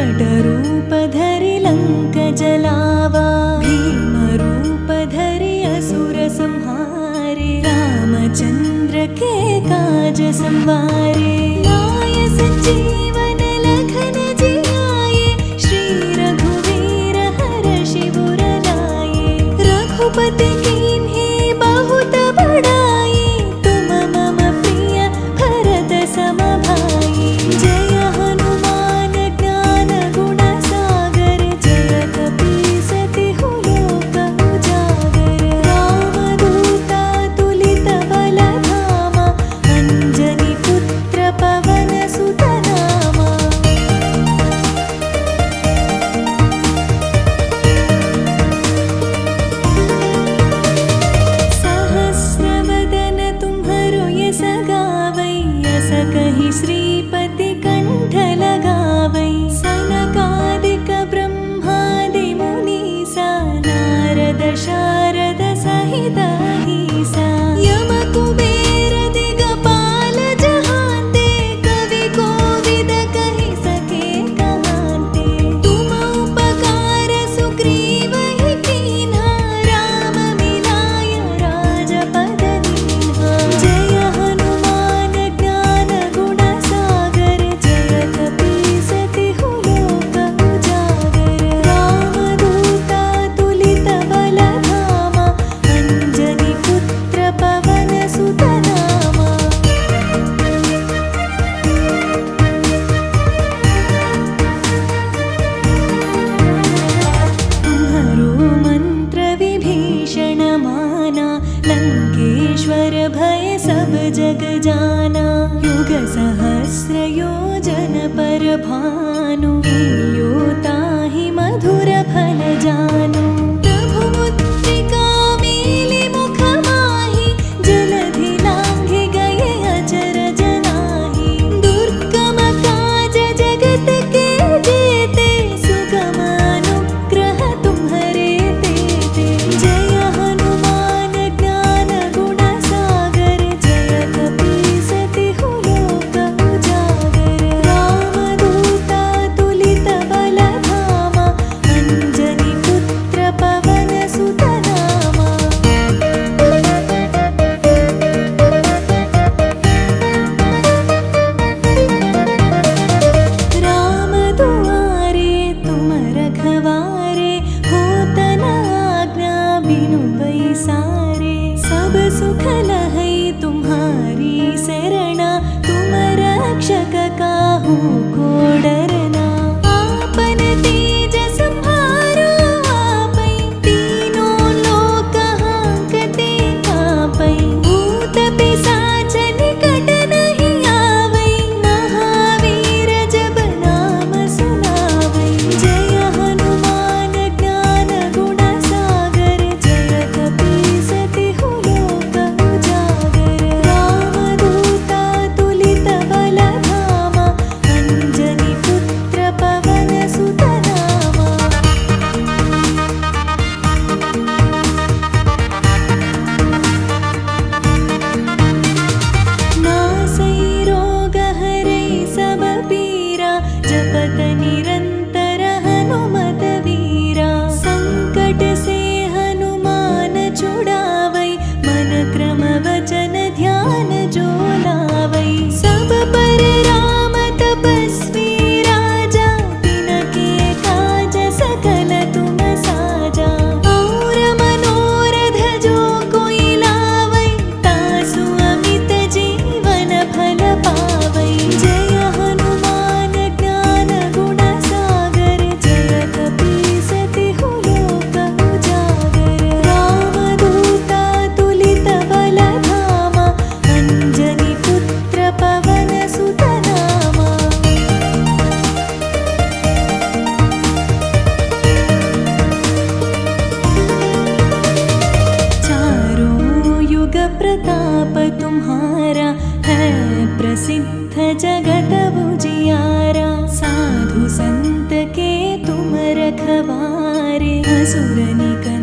विकटरूप धरि लंक जलावा, भीम रूप धरि असुर संहारे, रामचंद्र के काज संवारे। लाय संजीवन लखन जियाए, श्री रघुवीर हर्षि उर लाए। रघुपति कीन्ही बहुत बड़ाई, तुम मम प्रिय भरत सम भाई। जय हनुमान ज्ञान गुण सागर, जय कपीसतिहु लोक उजागर। रामदूता तुलित बल धामा, अंजनी पुत्र पवन सुत नामा। सहस्रवदन तुम्हरो यस गावै, यस कहि श्रीपति कंठ लगावै। सनकादिक ब्रह्मादि मुनीसा, नारद शारद सहित अहिसा। यम कुबेर दिगपाल जहांते, कवि कोविद कहि सके कहांते। तुम उपकार सुग्रीवहि कीन्हा, राम मिलाय राजपद दीन्हा। जय हनुमान ज्ञान गुण सागर, जय कपीसतिहु लोक उजागर। रामदूता तुलित बल धामा, अंजनी पुत्र पवन सुत नामा। तुम्हरो मंत्र विभीषण माना, लंकेश्वर भय सब जग जाना। युग सहस्र योजन पर भानु, लियो ताहि मधुर फल जानु। प्रभु मुद्रिका मेलि मुख माहि, जलधि लांघि गए अचर जनाहि। दुर्गम काज जगत के जेते, सुगम अनुग्रह तुम्हरे तेते। जय हनुमान ज्ञान गुण सागर, जय कपीसतिहु लोक उजागर। रामदूता तुलित बल धामा, अंजनी पुत्र पवन सुत नामा। राम दुआरे तुम रखवारे, होत न आज्ञा बिनु पैसारे। सब सुख लहै तुम्हारी शरणा, तुम रक्षक काहू को डरना। आपन तेज संहारो आपै, तीनों लोक हांकते कांपै। भूत पिशाच निकट नहीं आवै, महावीर जब नाम सुनावै। जय हनुमान ज्ञान गुण सागर, जय कपीसतिहु लोक उजागर। रामदूता तुलित बल धामा, अंजनी पुत्र पवन सुत नामा। नासै रोग हरै सब पीरा, जपत निरंतर हनुमत वीरा। संकट से हनुमान छुड़ावै, मन क्रम वचन ध्यान जो लावै। सब पर राम तपस्वी राजा, तिनके काज सकल तुम साजा। और मनोरथ जो कोई लावै, तासु अमित जीवन फल पावै। जय हनुमान ज्ञान गुण सागर, जय कपीसतिहु लोक उजागर। रामदूता तुलित बल धामा, अंजनी पुत्र पवन सुत नामा। चारों युग प्रताप तुम्हारा, है प्रसिद्ध जगत उजियारा। साधु संत के तुम रखवारे, असुर निकट